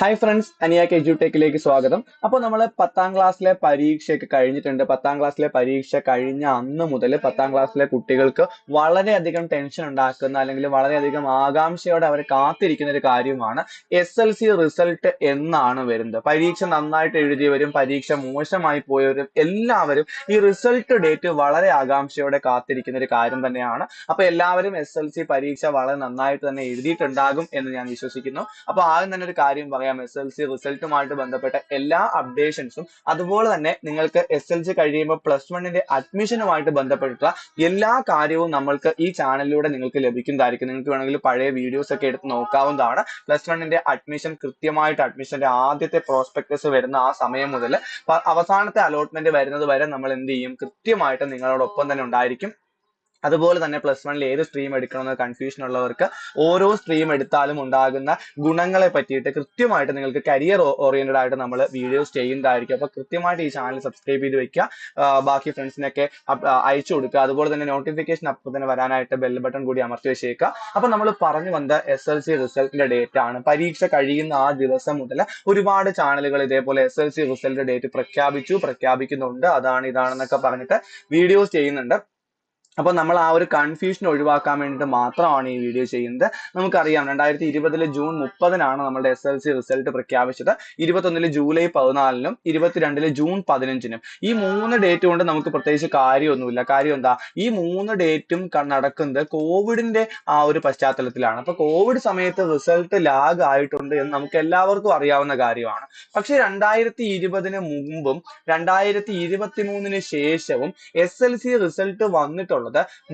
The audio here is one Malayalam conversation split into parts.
ഹായ് ഫ്രണ്ട്സ്, അനിയാക്ക് എഡ്യൂടെക്കിലേക്ക് സ്വാഗതം. അപ്പോൾ നമ്മൾ 10ാം ക്ലാസ്സിലെ പരീക്ഷയൊക്കെ കഴിഞ്ഞിട്ടുണ്ട്. 10ാം ക്ലാസ്സിലെ പരീക്ഷ കഴിഞ്ഞ അന്ന് മുതൽ 10ാം ക്ലാസ്സിലെ കുട്ടികൾക്ക് വളരെയധികം ടെൻഷൻ ഉണ്ടാക്കുന്ന അല്ലെങ്കിൽ വളരെയധികം ആകാംക്ഷയോടെ അവർ കാത്തിരിക്കുന്ന ഒരു കാര്യമാണ് SLC റിസൾട്ട് എന്നാണ് വരുന്നത്. പരീക്ഷ നന്നായിട്ട് എഴുതിയവരും പരീക്ഷ മോശമായി പോയവരും എല്ലാവരും ഈ റിസൾട്ട് ഡേറ്റ് വളരെ ആകാംക്ഷയോടെ കാത്തിരിക്കുന്ന ഒരു കാര്യം തന്നെയാണ്. അപ്പോൾ എല്ലാവരും SLC പരീക്ഷ വളരെ നന്നായിട്ട് തന്നെ എഴുതിയിട്ടുണ്ടാകും എന്ന് ഞാൻ വിശ്വസിക്കുന്നു. അപ്പോൾ ആദ്യം തന്നെ ഒരു കാര്യം പറയാം, SLC റിസൾട്ടുമായിട്ട് ബന്ധപ്പെട്ട എല്ലാ അപ്ഡേഷൻസും അതുപോലെ തന്നെ നിങ്ങൾക്ക് SLC കഴിയുമ്പോൾ +1ന്റെ അഡ്മിഷനുമായിട്ട് ബന്ധപ്പെട്ടിട്ടുള്ള എല്ലാ കാര്യവും നമ്മൾക്ക് ഈ ചാനലിലൂടെ നിങ്ങൾക്ക് ലഭിക്കുന്നതായിരിക്കും. നിങ്ങൾക്ക് വേണമെങ്കിൽ പഴയ വീഡിയോസ് ഒക്കെ എടുത്ത് നോക്കാവുന്നതാണ്. +1ന്റെ അഡ്മിഷൻ കൃത്യമായിട്ട് അഡ്മിഷന്റെ ആദ്യത്തെ പ്രോസ്പെക്ടസ് വരുന്ന ആ സമയം മുതൽ അവസാനത്തെ അലോട്ട്മെന്റ് വരുന്നത് വരെ നമ്മൾ എന്ത് ചെയ്യും, കൃത്യമായിട്ട് നിങ്ങളോടൊപ്പം തന്നെ ഉണ്ടായിരിക്കും. അതുപോലെ തന്നെ +1ൽ ഏത് സ്ട്രീം എടുക്കണമെന്ന് കൺഫ്യൂഷൻ ഉള്ളവർക്ക് ഓരോ സ്ട്രീം എടുത്താലും ഉണ്ടാകുന്ന ഗുണങ്ങളെ പറ്റിയിട്ട് കൃത്യമായിട്ട് നിങ്ങൾക്ക് കരിയർ ഓറിയന്റഡ് ആയിട്ട് നമ്മൾ വീഡിയോസ് ചെയ്യുന്നതായിരിക്കും. അപ്പോൾ കൃത്യമായിട്ട് ഈ ചാനൽ സബ്സ്ക്രൈബ് ചെയ്ത് വെക്കുക, ബാക്കി ഫ്രണ്ട്സിനൊക്കെ അയച്ചു കൊടുക്കുക. അതുപോലെ തന്നെ നോട്ടിഫിക്കേഷൻ അപ്പോൾ തന്നെ വരാനായിട്ട് ബെൽ ബട്ടൺ കൂടി അമർത്തി വെച്ചേക്കുക. അപ്പോൾ നമ്മൾ പറഞ്ഞു വന്ന SLC റിസൾട്ടിന്റെ ഡേറ്റ് ആണ്. പരീക്ഷ കഴിയുന്ന ആ ദിവസം മുതൽ ഒരുപാട് ചാനലുകൾ ഇതേപോലെ SLC റിസൾട്ട് ഡേറ്റ് പ്രഖ്യാപിക്കുന്നുണ്ട്, അതാണ് ഇതാണെന്നൊക്കെ പറഞ്ഞിട്ട് വീഡിയോസ് ചെയ്യുന്നുണ്ട്. അപ്പോൾ നമ്മൾ ആ ഒരു കൺഫ്യൂഷൻ ഒഴിവാക്കാൻ വേണ്ടിയിട്ട് മാത്രമാണ് ഈ വീഡിയോ ചെയ്യുന്നത്. നമുക്കറിയാം 2020 ജൂൺ 30-നാണ് നമ്മുടെ SLC റിസൾട്ട് പ്രഖ്യാപിച്ചത്. 21 ജൂലൈ 14-നും 22 ജൂൺ 15-നും ഈ 3 ഡേറ്റ് കൊണ്ട് നമുക്ക് പ്രത്യേകിച്ച് കാര്യമൊന്നുമില്ല. കാര്യം എന്താ, ഈ 3 ഡേറ്റും നടക്കുന്നത് കോവിഡിന്റെ ആ ഒരു പശ്ചാത്തലത്തിലാണ്. അപ്പൊ കോവിഡ് സമയത്ത് റിസൾട്ട് ലാഗ് ആയിട്ടുണ്ട് എന്ന് നമുക്ക് എല്ലാവർക്കും അറിയാവുന്ന കാര്യമാണ്. പക്ഷെ 2020-ന് മുമ്പും 2023-ന് ശേഷവും SLC റിസൾട്ട് വന്നിട്ടുള്ളത്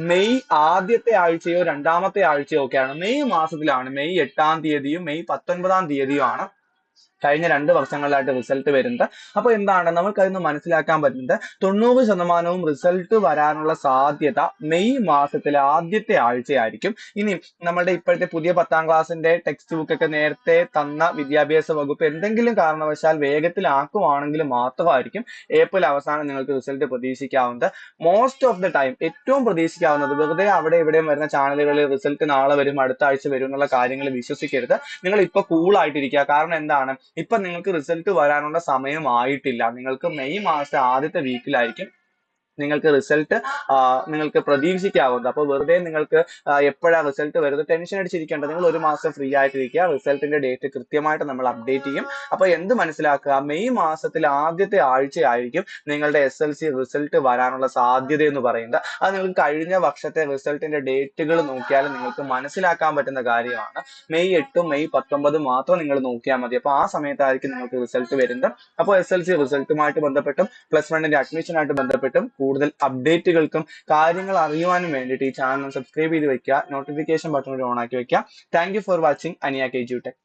മെയ് ആദ്യത്തെ ആഴ്ചയോ രണ്ടാമത്തെ ആഴ്ചയോ ഒക്കെയാണ്. മെയ് മാസത്തിലാണ്. മെയ് 8-ാം തീയതിയും മെയ് 19-ാം തീയതിയുമാണ് കഴിഞ്ഞ 2 വർഷങ്ങളിലായിട്ട് റിസൾട്ട് വരുന്നത്. അപ്പോൾ എന്താണ് നമുക്ക് അതിന് മനസ്സിലാക്കാൻ പറ്റുന്നത്, 90% റിസൾട്ട് വരാനുള്ള സാധ്യത മെയ് മാസത്തിലെ ആദ്യത്തെ ആഴ്ചയായിരിക്കും. ഇനി നമ്മുടെ ഇപ്പോഴത്തെ പുതിയ 10ാം ക്ലാസ്സിന്റെ ടെക്സ്റ്റ് ബുക്ക് ഒക്കെ നേരത്തെ തന്ന വിദ്യാഭ്യാസ വകുപ്പ് എന്തെങ്കിലും കാരണവശാൽ വേഗത്തിലാക്കുവാണെങ്കിൽ മാത്രമായിരിക്കും ഏപ്രിൽ അവസാനം നിങ്ങൾക്ക് റിസൾട്ട് പ്രതീക്ഷിക്കാവുന്നത്. മോസ്റ്റ് ഓഫ് ദ ടൈം ഏറ്റവും പ്രതീക്ഷിക്കാവുന്നത്, വെറുതെ അവിടെ ഇവിടെയും വരുന്ന ചാനലുകളിൽ റിസൾട്ട് നാളെ വരും അടുത്ത ആഴ്ച വരും എന്നുള്ള കാര്യങ്ങൾ വിശ്വസിക്കരുത്. നിങ്ങൾ ഇപ്പൊ കൂൾ ആയിട്ടിരിക്കുക. കാരണം എന്താണ്, ഇപ്പൊ നിങ്ങൾക്ക് റിസൾട്ട് വരാനുള്ള സമയമായിട്ടില്ല. നിങ്ങൾക്ക് മെയ് മാസത്തെ ആദ്യത്തെ വീക്കിലായിരിക്കും നിങ്ങൾക്ക് റിസൾട്ട് നിങ്ങൾക്ക് പ്രതീക്ഷിക്കാവുന്നത്. അപ്പോൾ വെറുതെ നിങ്ങൾക്ക് എപ്പോഴാണ് റിസൾട്ട് വരുന്നത് ടെൻഷൻ അടിച്ചിരിക്കേണ്ട. നിങ്ങൾ ഒരു മാസം ഫ്രീ ആയിട്ടിരിക്കുക. റിസൾട്ടിന്റെ ഡേറ്റ് കൃത്യമായിട്ട് നമ്മൾ അപ്ഡേറ്റ് ചെയ്യും. അപ്പോൾ എന്ത് മനസ്സിലാക്കുക, മെയ് മാസത്തിൽ ആദ്യത്തെ ആഴ്ചയായിരിക്കും നിങ്ങളുടെ SLC റിസൾട്ട് വരാനുള്ള സാധ്യത എന്ന് പറയുന്നത്. അത് നിങ്ങൾക്ക് കഴിഞ്ഞ വർഷത്തെ റിസൾട്ടിന്റെ ഡേറ്റുകൾ നോക്കിയാൽ നിങ്ങൾക്ക് മനസ്സിലാക്കാൻ പറ്റുന്ന കാര്യമാണ്. മെയ് 8-ഉം മെയ് 19-ഉം മാത്രം നിങ്ങൾ നോക്കിയാൽ മതി. അപ്പോൾ ആ സമയത്തായിരിക്കും നിങ്ങൾക്ക് റിസൾട്ട് വരുന്നത്. അപ്പോൾ SLC റിസൾട്ടുമായിട്ട് ബന്ധപ്പെട്ടും +1ന്റെ അഡ്മിഷനായിട്ട് ബന്ധപ്പെട്ടും കൂടുതൽ അപ്ഡേറ്റുകൾക്കും കാര്യങ്ങൾ അറിയുവാനും വേണ്ടിയിട്ട് ഈ ചാനൽ സബ്സ്ക്രൈബ് ചെയ്ത് വെക്കുക, നോട്ടിഫിക്കേഷൻ ബട്ടൺ ഓൺ ആക്കി വെക്കുക. താങ്ക് യു ഫോർ വാച്ചിങ് അനിയാക്ക് എഡ്യൂടെക്.